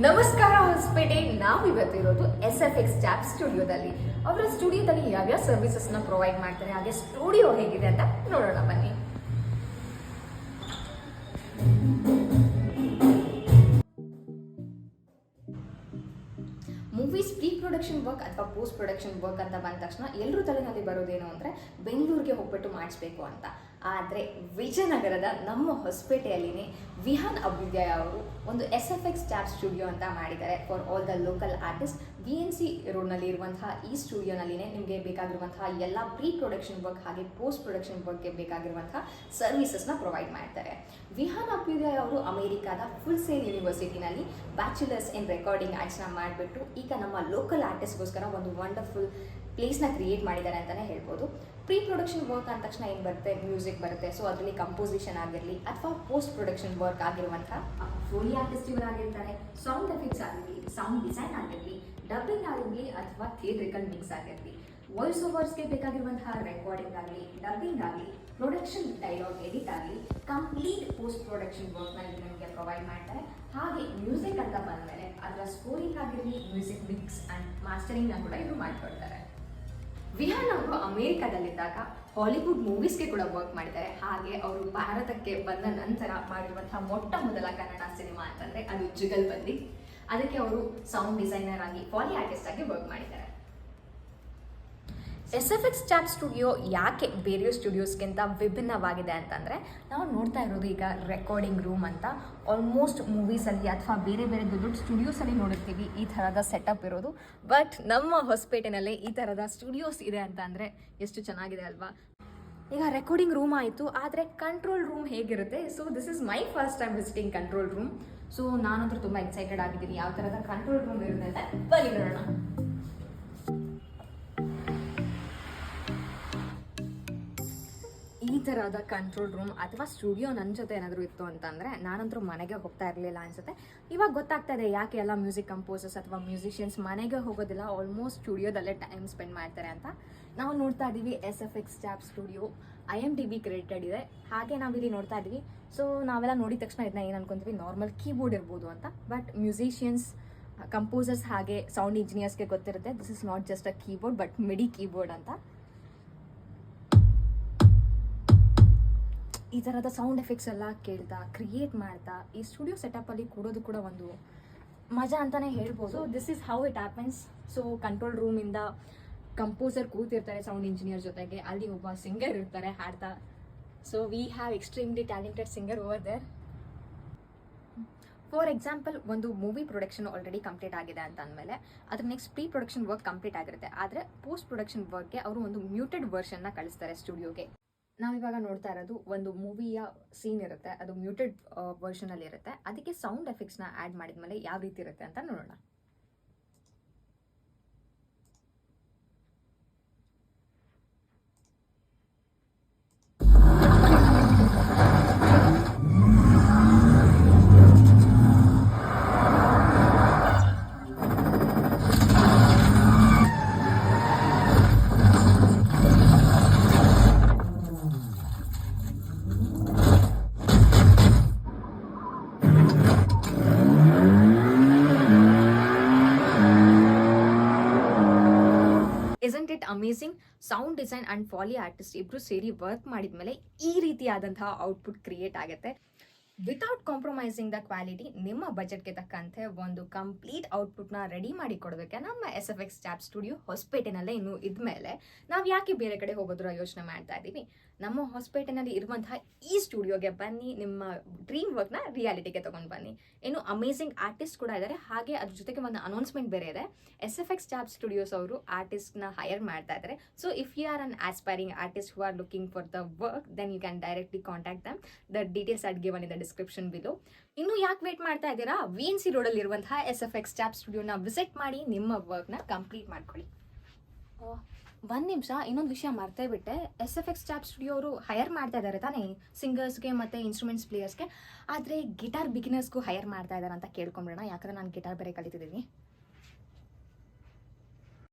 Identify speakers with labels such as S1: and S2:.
S1: ನಮಸ್ಕಾರ Hosapete. ನಾವಿವತ್ತಿರೋದು SFX tab ಸ್ಟುಡಿಯೋದಲ್ಲಿ. ಅವರ ಸ್ಟುಡಿಯೋದಲ್ಲಿ ಯಾವ್ಯಾವ ಸರ್ವಿಸಸ್ನ ಪ್ರೊವೈಡ್ ಮಾಡ್ತಾರೆ, ಹಾಗೆ ಸ್ಟುಡಿಯೋ ಹೇಗಿದೆ ಅಂತ ನೋಡೋಣ ಬನ್ನಿ. ಮೂವೀಸ್ ಪ್ರೀ ಪ್ರೊಡಕ್ಷನ್ ವರ್ಕ್ ಅಥವಾ ಪೋಸ್ಟ್ ಪ್ರೊಡಕ್ಷನ್ ವರ್ಕ್ ಅಂತ ಬಂದ ತಕ್ಷಣ ಎಲ್ಲರೂ ತಲೆನಲ್ಲಿ ಬರೋದೇನು ಅಂದರೆ ಬೆಂಗಳೂರಿಗೆ ಹೋಗ್ಬಿಟ್ಟು ಮಾಡಿಸ್ಬೇಕು ಅಂತ. ಆದರೆ ವಿಜಯನಗರದ ನಮ್ಮ ಹೊಸಪೇಟೆಯಲ್ಲಿನೇ ವಿಹಾನ್ ಅಭ್ಯುದಯ ಅವರು ಒಂದು SFX ಟ್ಯಾಬ್ ಸ್ಟುಡಿಯೋ ಅಂತ ಮಾಡಿದ್ದಾರೆ for all the local artist. VNC ರೋಡ್ನಲ್ಲಿ ಇರುವಂತಹ ಈ ಸ್ಟುಡಿಯೋನಲ್ಲಿನೇ ನಿಮಗೆ ಬೇಕಾಗಿರುವಂತಹ ಎಲ್ಲ ಪ್ರೀ ಪ್ರೊಡಕ್ಷನ್ ವರ್ಕ್ ಹಾಗೆ ಪೋಸ್ಟ್ ಪ್ರೊಡಕ್ಷನ್ ವರ್ಕ್ಗೆ ಬೇಕಾಗಿರುವಂತಹ ಸರ್ವಿಸಸ್ನ ಪ್ರೊವೈಡ್ ಮಾಡ್ತಾರೆ. ವಿಹಾನ್ ಅಭ್ಯುದಯ ಅವರು ಅಮೆರಿಕಾದ ಫುಲ್ ಸೇಲ್ ಯೂನಿವರ್ಸಿಟಿನಲ್ಲಿ ಬ್ಯಾಚುಲರ್ಸ್ ಇನ್ ರೆಕಾರ್ಡಿಂಗ್ ಆರ್ಟ್ಸ್ನ ಮಾಡಿಬಿಟ್ಟು ಈಗ ನಮ್ಮ ಲೋಕಲ್ ಆರ್ಟಿಸ್ಟ್ಗೋಸ್ಕರ ಒಂದು ವಂಡರ್ಫುಲ್ ಪ್ಲೇಸ್ನ ಕ್ರಿಯೇಟ್ ಮಾಡಿದ್ದಾರೆ ಅಂತಲೇ ಹೇಳ್ಬೋದು. ಪ್ರೀ ಪ್ರೊಡಕ್ಷನ್ ವರ್ಕ್ ಅಂದ ತಕ್ಷಣ ಏನು ಬರುತ್ತೆ, ಮ್ಯೂಸಿಕ್ ಬರುತ್ತೆ. ಸೊ ಅದರಲ್ಲಿ ಕಂಪೋಸಿಷನ್ ಆಗಿರಲಿ ಅಥವಾ ಪೋಸ್ಟ್ ಪ್ರೊಡಕ್ಷನ್ ವರ್ಕ್ ಆಗಿರುವಂಥ ಫೋಲಿ ಆರ್ಟಿಸ್ಟ್ ಇವರಾಗಿರ್ತಾರೆ, ಸೌಂಡ್ ಎಫೆಕ್ಟ್ಸ್ ಆಗಿರಲಿ, ಸೌಂಡ್ ಡಿಸೈನ್ ಆಗಿರಲಿ, ಡಬ್ಬಿಂಗ್ ಆಗಿರಲಿ ಅಥವಾ ಥಿಯೇಟ್ರಿಕಲ್ ಮಿಕ್ಸ್ ಆಗಿರಲಿ, ವಾಯ್ಸ್ ಓವರ್ಸ್ಗೆ ಬೇಕಾಗಿರುವಂತಹ ರೆಕಾರ್ಡಿಂಗ್ ಆಗಲಿ, ಡಬ್ಬಿಂಗ್ ಆಗಲಿ, ಪ್ರೊಡಕ್ಷನ್ ಡೈಲಾಗ್ ಎಡಿಟ್ ಆಗಲಿ, ಕಂಪ್ಲೀಟ್ ಪೋಸ್ಟ್ ಪ್ರೊಡಕ್ಷನ್ ವರ್ಕ್ನ ನಮಗೆ ಪ್ರೊವೈಡ್ ಮಾಡ್ತಾರೆ. ಹಾಗೆ ಮ್ಯೂಸಿಕ್ ಅಂತ ಬಂದಮೇಲೆ ಅದರ ಸ್ಕೋರಿಂಗ್ ಆಗಿರಲಿ, ಮ್ಯೂಸಿಕ್ ಮಿಕ್ಸ್ ಆ್ಯಂಡ್ ಮಾಸ್ಟರಿಂಗ್ನ ಕೂಡ ಇವರು ಮಾಡಿಕೊಡ್ತಾರೆ. ವಿಹಾನ್ ಅವರು ಅಮೇರಿಕಾದಲ್ಲಿದ್ದಾಗ ಹಾಲಿವುಡ್ ಮೂವೀಸ್ಗೆ ಕೂಡ ವರ್ಕ್ ಮಾಡಿದ್ದಾರೆ. ಹಾಗೆ ಅವರು ಭಾರತಕ್ಕೆ ಬಂದ ನಂತರ ಮಾಡಿರುವಂತಹ ಮೊಟ್ಟ ಮೊದಲ ಕನ್ನಡ ಸಿನಿಮಾ ಅಂತಂದರೆ ಅದು ಜುಗಲ್ಬಂದಿ. ಅದಕ್ಕೆ ಅವರು ಸೌಂಡ್ ಡಿಸೈನರ್ ಆಗಿ ಫಾಲಿ ಆರ್ಟಿಸ್ಟ್ ಆಗಿ ವರ್ಕ್ ಮಾಡಿದ್ದಾರೆ. SFX ಟ್ಯಾಬ್ ಸ್ಟುಡಿಯೋ ಯಾಕೆ ಬೇರೆ ಸ್ಟುಡಿಯೋಸ್ಗಿಂತ ವಿಭಿನ್ನವಾಗಿದೆ ಅಂತಂದರೆ, ನಾವು ನೋಡ್ತಾ ಇರೋದು ಈಗ ರೆಕಾರ್ಡಿಂಗ್ ರೂಮ್ ಅಂತ. ಆಲ್ಮೋಸ್ಟ್ ಮೂವೀಸಲ್ಲಿ ಅಥವಾ ಬೇರೆ ಬೇರೆ ದೊಡ್ಡ ದೊಡ್ಡ ಸ್ಟುಡಿಯೋಸಲ್ಲಿ ನೋಡಿರ್ತೀವಿ ಈ ಥರದ ಸೆಟಪ್ ಇರೋದು. ಬಟ್ ನಮ್ಮ ಹೊಸಪೇಟೆನಲ್ಲೇ ಈ ಥರದ ಸ್ಟುಡಿಯೋಸ್ ಇದೆ ಅಂತ ಅಂದರೆ ಎಷ್ಟು ಚೆನ್ನಾಗಿದೆ ಅಲ್ವಾ. ಈಗ ರೆಕಾರ್ಡಿಂಗ್ ರೂಮ್ ಆಯಿತು, ಆದರೆ ಕಂಟ್ರೋಲ್ ರೂಮ್ ಹೇಗಿರುತ್ತೆ? So this is my first time visiting control room. So ನಾನಂತೂ ತುಂಬ ಎಕ್ಸೈಟೆಡ್ ಆಗಿದ್ದೀನಿ ಯಾವ ಥರದ ಕಂಟ್ರೋಲ್ ರೂಮ್ ಇರುತ್ತೆ ಅಂತ. ಬನ್ನಿ ನೋಡೋಣ. ಈ ಥರದ ಕಂಟ್ರೋಲ್ ರೂಮ್ ಅಥವಾ ಸ್ಟುಡಿಯೋ ನನ್ನ ಜೊತೆ ಏನಾದರೂ ಇತ್ತು ಅಂತಂದರೆ ನಾನಂತರೂ ಮನೆಗೆ ಹೋಗ್ತಾ ಇರಲಿಲ್ಲ ಅನಿಸುತ್ತೆ. ಇವಾಗ ಗೊತ್ತಾಗ್ತಾ ಇದೆ ಯಾಕೆ ಎಲ್ಲ ಮ್ಯೂಸಿಕ್ ಕಂಪೋಸರ್ಸ್ ಅಥವಾ ಮ್ಯೂಸಿಷಿಯನ್ಸ್ ಮನೆಗೆ ಹೋಗೋದಿಲ್ಲ, ಆಲ್ಮೋಸ್ಟ್ ಸ್ಟುಡಿಯೋದಲ್ಲೇ ಟೈಮ್ ಸ್ಪೆಂಡ್ ಮಾಡ್ತಾರೆ ಅಂತ. ನಾವು ನೋಡ್ತಾ ಇದ್ದೀವಿ SFX tab studio IMDb credited ಇದೆ. ಹಾಗೆ ನಾವಿಲ್ಲಿ ನೋಡ್ತಾ ಇದ್ದೀವಿ. ಸೊ ನಾವೆಲ್ಲ ನೋಡಿದ ತಕ್ಷಣ ಇದನ್ನ ಏನು ಅನ್ಕೊಂತೀವಿ, ನಾರ್ಮಲ್ ಕೀಬೋರ್ಡ್ ಇರ್ಬೋದು ಅಂತ. ಬಟ್ ಮ್ಯೂಸಿಷಿಯನ್ಸ್, ಕಂಪೋಸರ್ಸ್ ಹಾಗೆ ಸೌಂಡ್ ಇಂಜಿನಿಯರ್ಸ್ಗೆ ಗೊತ್ತಿರುತ್ತೆ this is not just a keyboard but ಮಿಡಿ ಕೀಬೋರ್ಡ್ ಅಂತ. ಈ ಥರದ ಸೌಂಡ್ ಎಫೆಕ್ಟ್ಸ್ ಎಲ್ಲ ಕೇಳ್ತಾ ಕ್ರಿಯೇಟ್ ಮಾಡ್ತಾ ಈ ಸ್ಟುಡಿಯೋ ಸೆಟಪ್ಪಲ್ಲಿ ಕೂಡೋದು ಕೂಡ ಒಂದು ಮಜಾ ಅಂತಲೇ ಹೇಳ್ಬೋದು. So this is how it happens. So control ರೂಮಿಂದ ಕಂಪೋಸರ್ ಕೂತಿರ್ತಾರೆ ಸೌಂಡ್ ಇಂಜಿನಿಯರ್ ಜೊತೆಗೆ, ಅಲ್ಲಿ ಒಬ್ಬ ಸಿಂಗರ್ ಇರ್ತಾರೆ ಹಾಡ್ತಾ. So we have extremely talented singer over there. For example, ಒಂದು ಮೂವಿ ಪ್ರೊಡಕ್ಷನ್ ಆಲ್ರೆಡಿ ಕಂಪ್ಲೀಟ್ ಆಗಿದೆ ಅಂತ ಅಂದಮೇಲೆ ಅದ್ರ next pre production work complete ಆಗಿರುತ್ತೆ. ಆದರೆ ಪೋಸ್ಟ್ ಪ್ರೊಡಕ್ಷನ್ ವರ್ಕ್ಗೆ ಅವರು ಒಂದು ಮ್ಯೂಟೆಡ್ ವರ್ಷನ್ನ ಕಳಿಸ್ತಾರೆ ಸ್ಟುಡಿಯೋಗೆ. ನಾವಿವಾಗ ನೋಡ್ತಾ ಇರೋದು ಒಂದು ಮೂವಿಯ ಸೀನ್ ಇರುತ್ತೆ, ಅದು ಮ್ಯೂಟೆಡ್ ವರ್ಷನಲ್ಲಿ ಇರುತ್ತೆ. ಅದಕ್ಕೆ ಸೌಂಡ್ ಎಫೆಕ್ಟ್ಸ್ನ ಆ್ಯಡ್ ಮಾಡಿದ್ಮೇಲೆ ಯಾವ ರೀತಿ ಇರುತ್ತೆ ಅಂತ ನೋಡೋಣ. Isn't it amazing? Sound design and Fali artist ಇಬ್ಬರು ಸೇರಿ ವರ್ಕ್ ಮಾಡಿದ್ಮೇಲೆ ಈ ರೀತಿಯಾದಂತಹ ಔಟ್ಪುಟ್ ಕ್ರಿಯೇಟ್ ಆಗುತ್ತೆ. ವಿತೌಟ್ ಕಾಂಪ್ರಮೈಸಿಂಗ್ ದ ಕ್ವಾಲಿಟಿ, ನಿಮ್ಮ ಬಜೆಟ್ಗೆ ತಕ್ಕಂತೆ ಒಂದು ಕಂಪ್ಲೀಟ್ ಔಟ್ಪುಟ್ನ ರೆಡಿ ಮಾಡಿ ಕೊಡೋದಕ್ಕೆ ನಮ್ಮ SFX ಟ್ಯಾಬ್ ಸ್ಟುಡಿಯೋ ಹೊಸಪೇಟೆನಲ್ಲೇ ಇನ್ನು ಇದ್ಮೇಲೆ ನಾವು ಯಾಕೆ ಬೇರೆ ಕಡೆ ಹೋಗೋದ್ರ ಯೋಚನೆ ಮಾಡ್ತಾ ಇದ್ದೀವಿ. ನಮ್ಮ ಹೊಸಪೇಟೆನಲ್ಲಿ ಇರುವಂತಹ ಈ ಸ್ಟುಡಿಯೋಗೆ ಬನ್ನಿ, ನಿಮ್ಮ ಡ್ರೀಮ್ ವರ್ಕ್ನ ರಿಯಾಲಿಟಿಗೆ ತೊಗೊಂಡು ಬನ್ನಿ. ಇನ್ನು ಅಮೇಝಿಂಗ್ ಆರ್ಟಿಸ್ಟ್ ಕೂಡ ಇದ್ದಾರೆ. ಹಾಗೆ ಅದ್ರ ಜೊತೆಗೆ ಒಂದು ಅನೌನ್ಸ್ಮೆಂಟ್ ಬೇರೆ ಇದೆ. SFX ಟ್ಯಾಬ್ ಸ್ಟುಡಿಯೋಸ್ ಅವರು ಆರ್ಟಿಸ್ಟ್ನ ಹೈರ್ ಮಾಡ್ತಾ ಇದ್ದಾರೆ. So if you are an aspiring artist who are looking for the work, then you can directly contact them. The details are given in the description below. ಇನ್ನು ಯಾಕೆ wait ಮಾಡ್ತಾ ಇದ್ದೀರಾ? VNC ರೋಡಲ್ಲಿ ಇರುವಂತಹ SFX tab ಸ್ಟುಡಿಯೋನ visit ಮಾಡಿ ನಿಮ್ಮ ವರ್ಕ್ನ complete ಮಾಡ್ಕೊಳ್ಳಿ. ಒಂದು ನಿಮಿಷ, ಇನ್ನೊಂದು ವಿಷಯ ಮರ್ತೇ ಬಿಟ್ಟೆ. SFX ಟ್ಯಾಬ್ ಸ್ಟುಡಿಯೋ ಅವರು ಹೈರ್ ಮಾಡ್ತಾ ಇದ್ದಾರೆ ತಾನೇ ಸಿಂಗರ್ಸ್ಗೆ ಮತ್ತು ಇನ್ಸ್ಟ್ರೂಮೆಂಟ್ಸ್ ಪ್ಲೇಯರ್ಸ್ಗೆ. ಆದರೆ ಗಿಟಾರ್ ಬಿಗಿನರ್ಸ್ಗೂ ಹೈರ್ ಮಾಡ್ತಾ ಇದ್ದಾರೆ ಅಂತ ಕೇಳ್ಕೊಂಬಿಡೋಣ, ಯಾಕಂದರೆ ನಾನು ಗಿಟಾರ್ ಬೇರೆ ಕಲಿತಿದ್ದೀನಿ.